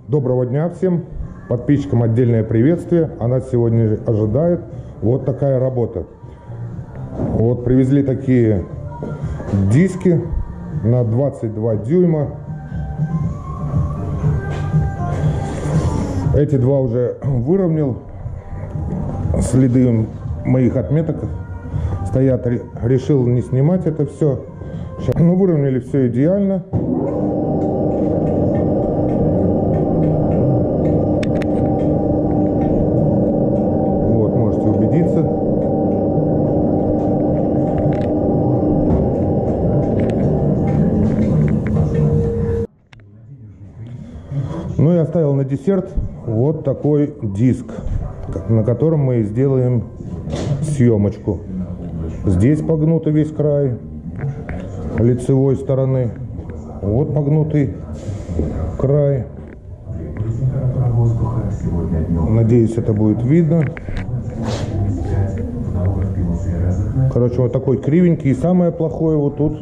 Доброго дня всем подписчикам, отдельное приветствие. А нас сегодня ожидает вот такая работа. Вот привезли такие диски на 22 дюйма. Эти два уже выровнял. Следы моих отметок стоят. Решил не снимать это все. Ну, выровняли все идеально. Вот, можете убедиться. Ну и оставил на десерт вот такой диск, на котором мы сделаем съемочку. Здесь погнутый весь край лицевой стороны. Вот погнутый край. Надеюсь, это будет видно. Короче, вот такой кривенький. И самое плохое, вот тут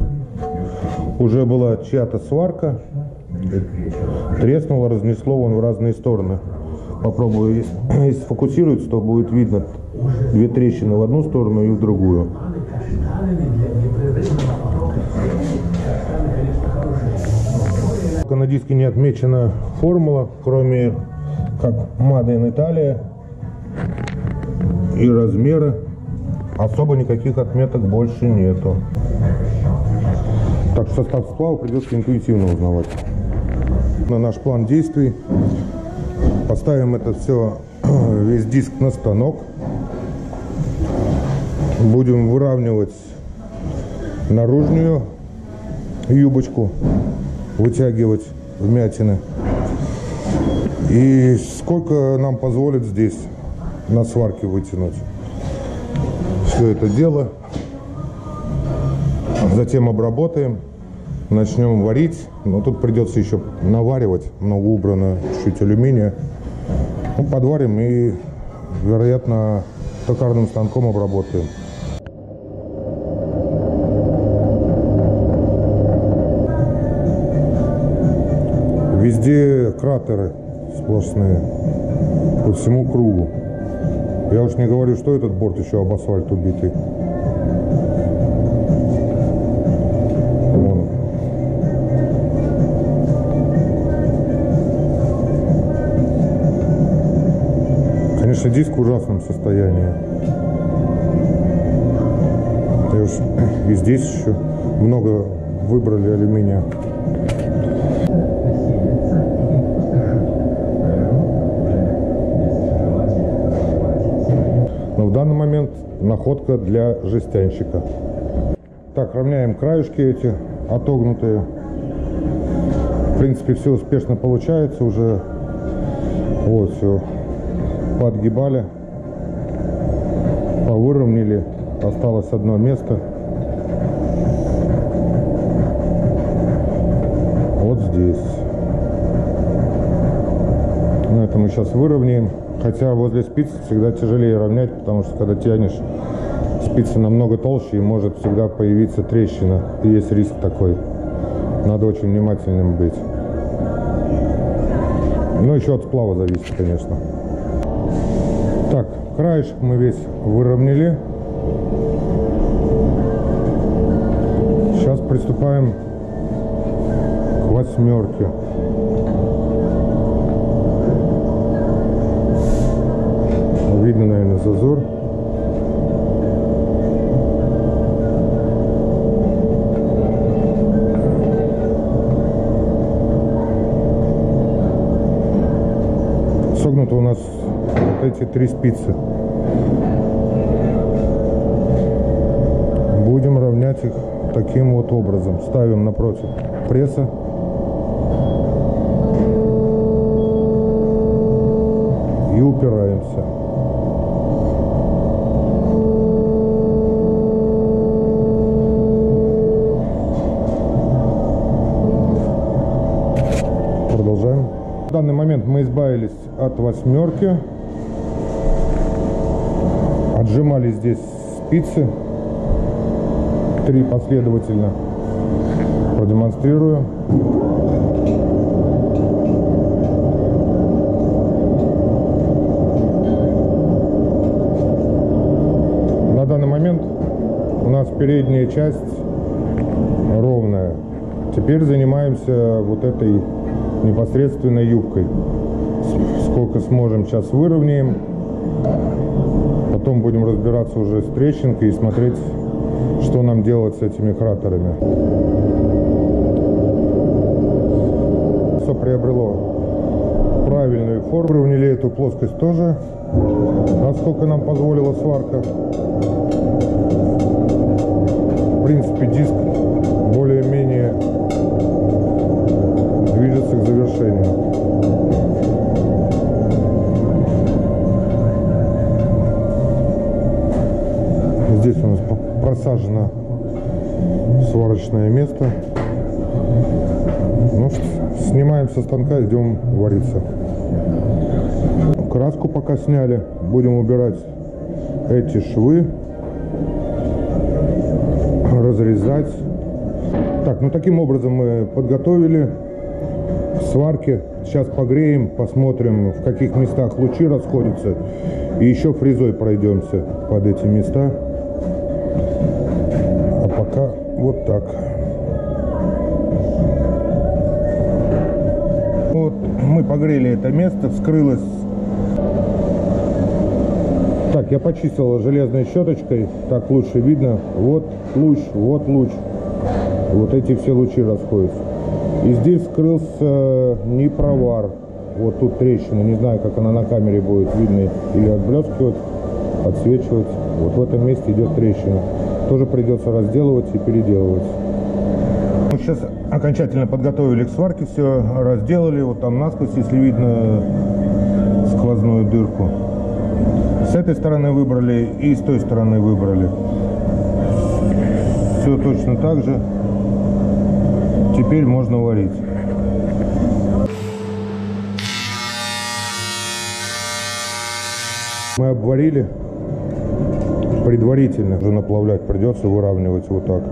уже была чья-то сварка. Треснуло, разнесло вон в разные стороны. Попробую, если сфокусируется, то будет видно две трещины в одну сторону и в другую. На диске не отмечена формула, кроме как Made in Italy и размеры. Особо никаких отметок больше нету. Так что состав сплава придется интуитивно узнавать. На наш план действий поставим это все, весь диск на станок. Будем выравнивать наружную юбочку, вытягивать вмятины. И сколько нам позволит здесь на сварке вытянуть все это дело. Затем обработаем, начнем варить. Но тут придется еще наваривать, много убрано чуть-чуть алюминия. Ну, подварим и, вероятно, токарным станком обработаем. Везде кратеры сплошные по всему кругу. Я уж не говорю, что этот борт еще об асфальт убитый. Вон. Конечно, диск в ужасном состоянии. И здесь еще много выбрали алюминия. Но в данный момент находка для жестянщика. Так, равняем краешки эти отогнутые. В принципе, все успешно получается уже. Вот все. Подгибали, повыровняли. Осталось одно место. Вот здесь. На это мы сейчас выровняем. Хотя возле спицы всегда тяжелее равнять, потому что когда тянешь, спица намного толще и может всегда появиться трещина. И есть риск такой. Надо очень внимательным быть. Ну, еще от сплава зависит, конечно. Так, краешек мы весь выровняли. Сейчас приступаем к восьмерке. Видно, наверное, зазор. Согнуты у нас вот эти три спицы. Будем равнять их таким вот образом. Ставим напротив пресса. И упираемся. Продолжаем. В данный момент мы избавились от восьмерки. Отжимали здесь спицы. 3 последовательно. Продемонстрирую. передняя часть ровная. Теперь занимаемся вот этой непосредственно юбкой. Сколько сможем, сейчас выровняем. Потом будем разбираться уже с трещинкой и смотреть, что нам делать с этими кратерами. Все приобрело правильную форму. Выровняли эту плоскость тоже, насколько нам позволила сварка. В принципе, диск более-менее движется к завершению. Здесь у нас просажено сварочное место. Ну что, снимаем со станка, идем вариться. Краску пока сняли, будем убирать эти швы, разрезать. Так, ну таким образом мы подготовили сварки. Сейчас погреем, посмотрим, в каких местах лучи расходятся, и еще фрезой пройдемся под эти места. А пока вот так. Вот мы погрели это место, вскрылось. Так, я почистил железной щеточкой, так лучше видно. Вот луч, вот луч. Вот эти все лучи расходятся. И здесь вскрылся непровар. Вот тут трещина, не знаю, как она на камере будет видно, или отблескивать, отсвечивать. Вот в этом месте идет трещина. Тоже придется разделывать и переделывать. Мы сейчас окончательно подготовили к сварке, все разделали. Вот там насквозь, если видно, сквозную дырку. С этой стороны выбрали и с той стороны выбрали. Все точно так же. Теперь можно варить. Мы обварили. Предварительно уже наплавлять придется, выравнивать вот так.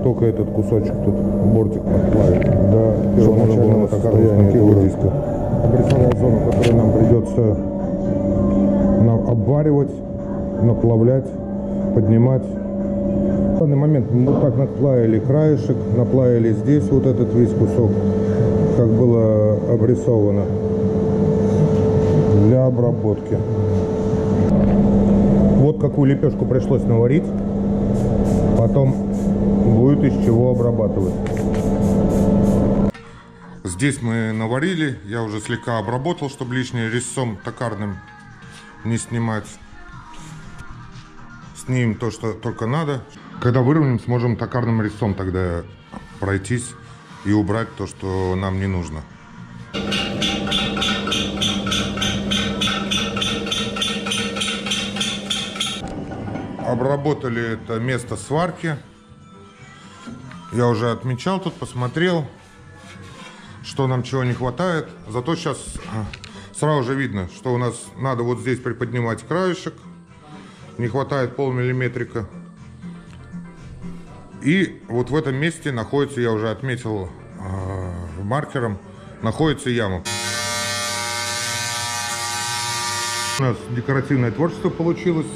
Только этот кусочек тут, бортик подплавить до первоначального состояния этого диска. Обрисовал зону, которую нам придется обваривать, наплавлять, поднимать. В данный момент мы вот так наплавили краешек, наплавили здесь вот этот весь кусок, как было обрисовано, для обработки. Вот какую лепешку пришлось наварить, потом будет из чего обрабатывать. Здесь мы наварили, я уже слегка обработал, чтобы лишнее резцом токарным не снимать. Снимем то, что только надо. Когда выровняем, сможем токарным резцом тогда пройтись и убрать то, что нам не нужно. Обработали это место сварки. Я уже отмечал тут, посмотрел, что нам чего не хватает. Зато сейчас сразу же видно, что у нас надо вот здесь приподнимать краешек. Не хватает полмиллиметрика. И вот в этом месте находится, я уже отметил маркером, находится яма. У нас декоративное творчество получилось.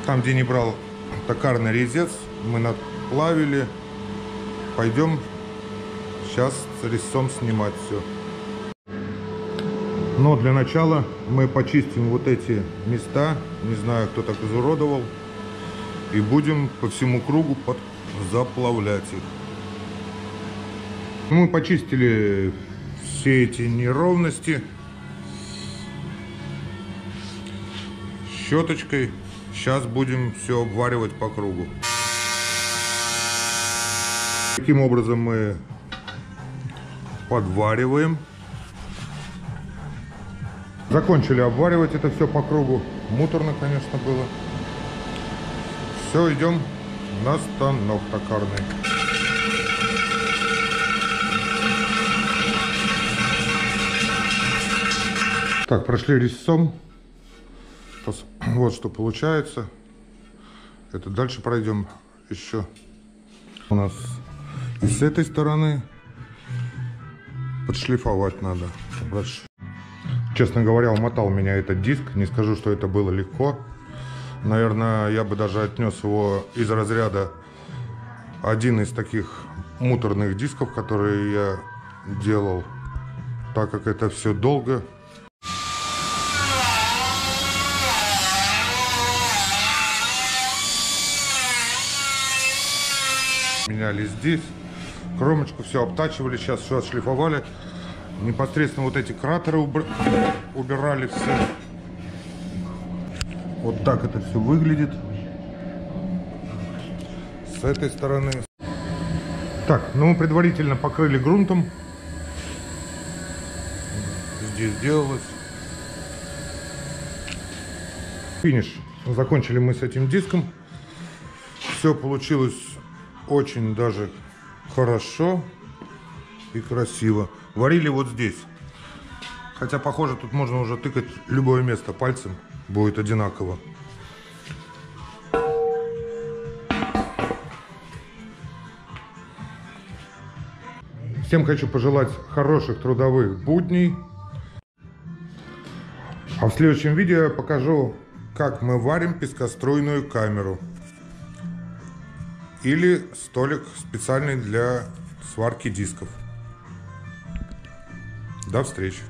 Там, где не брал токарный резец, мы наплавили. Пойдем сейчас с резцом снимать все. Но для начала мы почистим вот эти места. Не знаю, кто так изуродовал. И будем по всему кругу заплавлять их. Мы почистили все эти неровности щеточкой. Сейчас будем все обваривать по кругу. Таким образом мы подвариваем. Закончили обваривать это все по кругу. Муторно, конечно, было. Все, идем на станок токарный. Так, прошли резцом. Вот что получается. Это дальше пройдем еще. У нас и с этой стороны подшлифовать надо. Честно говоря, умотал меня этот диск. Не скажу, что это было легко. Наверное, я бы даже отнес его из разряда один из таких муторных дисков, которые я делал, так как это все долго. Меняли здесь, кромочку все обтачивали, сейчас все отшлифовали. Непосредственно вот эти кратеры убирали все. Вот так это все выглядит. С этой стороны. Так, ну мы предварительно покрыли грунтом. Здесь делалось. Финиш. Закончили мы с этим диском. Все получилось очень даже хорошо и красиво. Варили вот здесь. Хотя, похоже, тут можно уже тыкать любое место пальцем. Будет одинаково. Всем хочу пожелать хороших трудовых будней. А в следующем видео я покажу, как мы варим пескоструйную камеру. Или столик специальный для сварки дисков. До встречи!